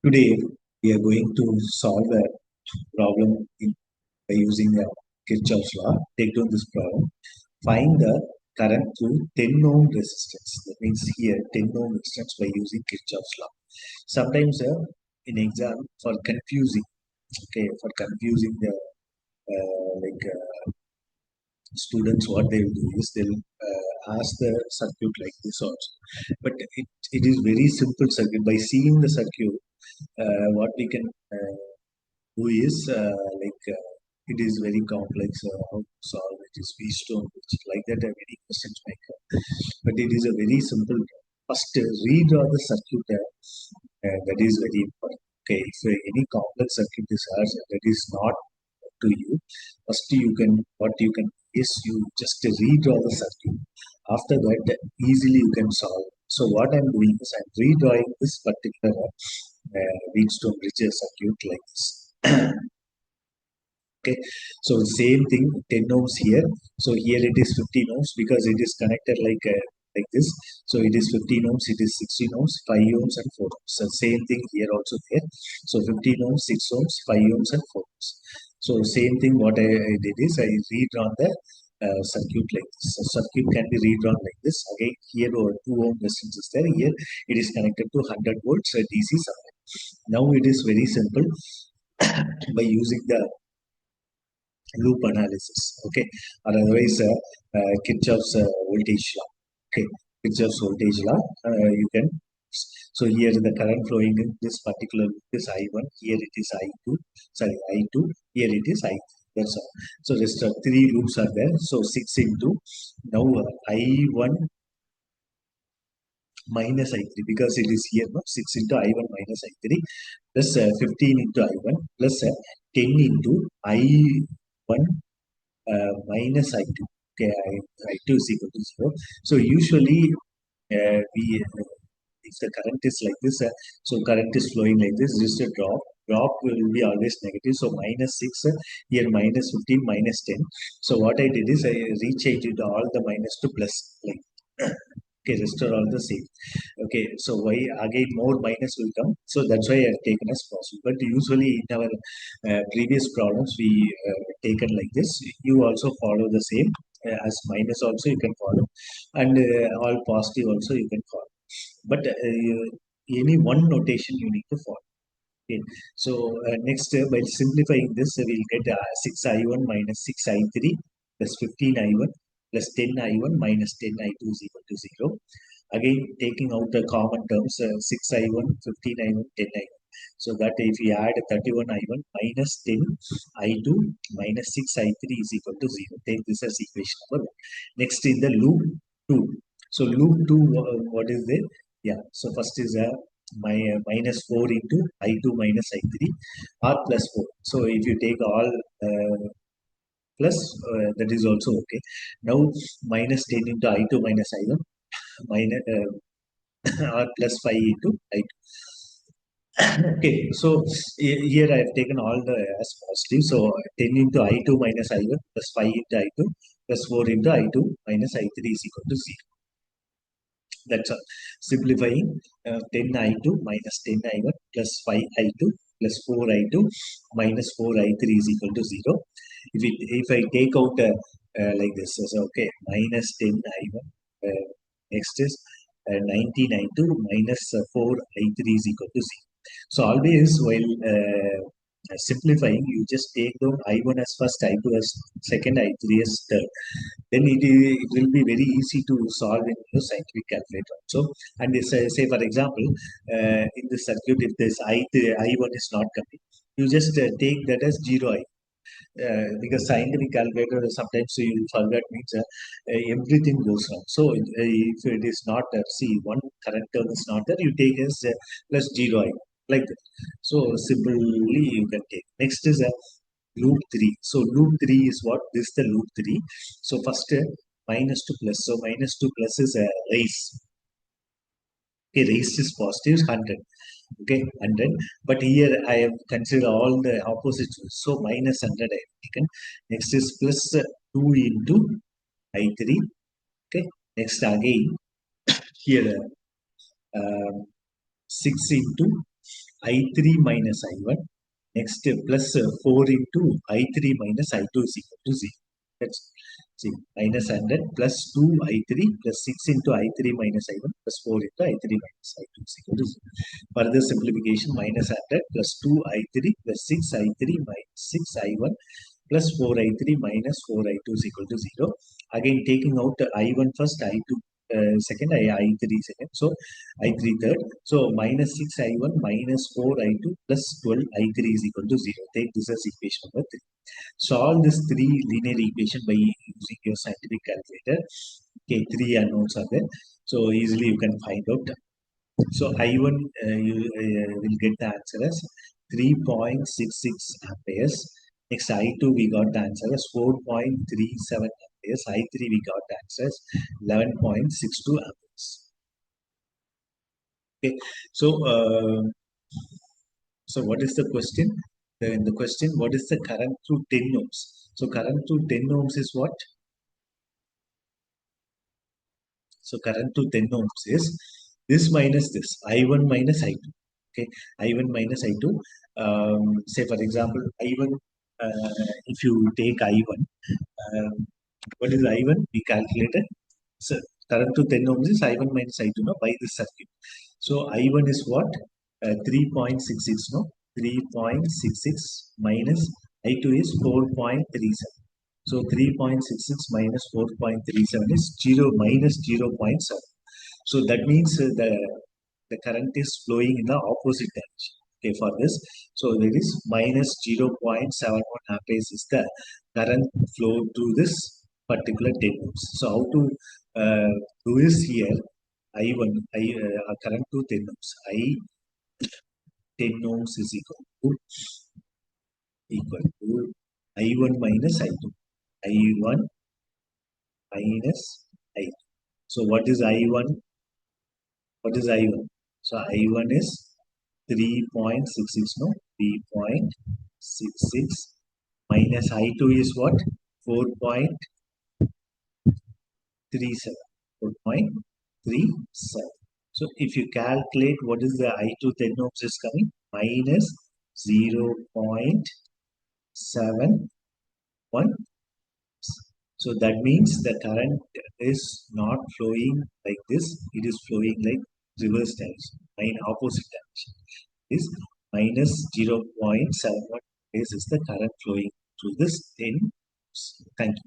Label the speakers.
Speaker 1: Today we are going to solve a problem by using Kirchhoff's law. Take down this problem. Find the current through 10 ohm resistance. That means here 10 ohm resistance by using Kirchhoff's law. Sometimes in exam for confusing, for confusing the students, what they will do is they'll ask the circuit like this also. But it is very simple circuit. By seeing the circuit, what we can who is it is very complex how to solve it is keystone which like that many questions may come, but it is a very simple. First redraw the circuit, that is very important. Okay, if any complex circuit is asked that is not to you, first you can what you can is you just redraw the circuit. After that easily you can solve. So what I'm doing is I'm redrawing this particular Wheatstone bridge circuit like this. Okay, so same thing, 10 ohms here. So here it is 15 ohms because it is connected like this. So it is 15 ohms, it is 16 ohms, 5 ohms and 4 ohms. So same thing here also there. So 15 ohms, 6 ohms, 5 ohms and 4 ohms. So same thing what I did is I redrawn the circuit like this. So circuit can be redrawn like this. Again here 2 ohm resistance is there. Here it is connected to 100 volts DC supply. Now it is very simple by using the loop analysis, okay, or otherwise Kirchhoff's voltage law. Okay, Kirchhoff's voltage law, you can. So here the current flowing in this particular loop is I1. Here it is I2. Sorry, I2. Here it is I3. That's all. So just three loops are there. So 6 into now I1 minus I3 because it is here no 6 into I1 minus I3 plus 15 into I1 plus 10 into I1 minus I2. Okay, I2 is equal to 0. So usually if the current is like this, so current is flowing like this, just a drop will be always negative. So minus 6, here minus 15, minus 10. So what I did is I rechanged all the minus to plus like okay, rest are all the same. Okay, so why again more minus will come, so that's why I have taken as positive. But usually in our previous problems we taken like this. You also follow the same, as minus also you can follow, and all positive also you can follow, but any one notation you need to follow. Okay. So next, by simplifying this, we'll get 6I1 minus 6I3 plus 15I1 plus 10I1 minus 10I2 is equal to 0. Again, taking out the common terms, 6I1, 15I1, 10I1. So that if we add 31I1 minus 10I2 minus 6I3 is equal to 0. Take this as equation number 1. Next, in the loop 2. So loop 2, what is there? Yeah, so first is minus 4 into I2 minus I3 or plus 4. So if you take all plus, that is also okay. Now minus 10 into I2 minus I1 minus or plus 5 into I2. Okay, so here I have taken all the as positive. So 10 into I2 minus I1 plus 5 into I2 plus 4 into I2 minus I3 is equal to 0. That's all. Simplifying, 10I2 minus 10I1 plus 5I2 plus 4I2 minus 4I3 is equal to 0. If I take out like this, so okay, minus 10I1, next is 19I2 minus 4I3 is equal to 0. So always while simplifying, you just take down I1 as first, I2 as second, I3 as third. Then it will be very easy to solve in your scientific calculator. So, and this, say for example, in the circuit, if this I1 is not coming, you just take that as 0I. Because scientific calculator sometimes you forget means everything goes wrong. So if it is not see one current term is not there, you take as plus 0I like that. So simply you can take. Next is loop 3. So loop 3 is what? This is the loop 3. So first minus to plus. So minus to plus is a raise. Okay, raise is positive 100. Okay, 100. But here I have considered all the opposites. So minus 100 I have taken. Next is plus 2 into I3. Okay, next again here 6 into I3 minus I1. Next, plus 4 into I3 minus I2 is equal to 0. That's see, minus 100 plus 2 I3 plus 6 into I3 minus I1 plus 4 into I3 minus I2 is equal to 0. Further simplification, minus 100 plus 2 I3 plus 6 I3 minus 6 I1 plus 4 I3 minus 4 I2 is equal to 0. Again, taking out I1 first, I2 second, I3 second. So, I3 third. So, minus 6 I1 minus 4 I2 plus 12 I3 is equal to 0. Take this as equation number 3. Solve this three linear equation by using your scientific calculator. Okay, three unknowns are there. So, easily you can find out. So I1 you will get the answer as 3.66 amperes. Next I2 we got the answer as 4.37 amperes. I3 we got the answer as 11.62 amperes. Okay. So what is the question? In the question, what is the current through 10 ohms? So current through 10 ohms is what? So current to 10 ohms is this minus this, I1 minus I2. Okay, I1 minus I2. Say for example, I1, if you take I1, what is I1? We calculated. So current to 10 ohms is I1 minus I2 no, by this circuit. So I1 is what? 3.66 no? 3.66 minus I2 is 4.37. So 3.66 minus 4.37 is 0 minus 0.7. So that means the current is flowing in the opposite direction. Okay, for this, so there is minus 0.71 amperes is the current flow to this particular 10 ohms. So how to do this here? I1, current to 10 ohms. I 10 ohms is equal to I1 minus I2. I1 minus I2. So what is I1? What is I1? So I1 is 3.66 no? 3.66 minus I2 is what? 4.37. 4.37. So if you calculate what is the I2 10 ohms is coming? Minus 0.71. So that means the current is not flowing like this. It is flowing like reverse direction, opposite direction. Is minus 0.71 is the current flowing through this 10. Thank you.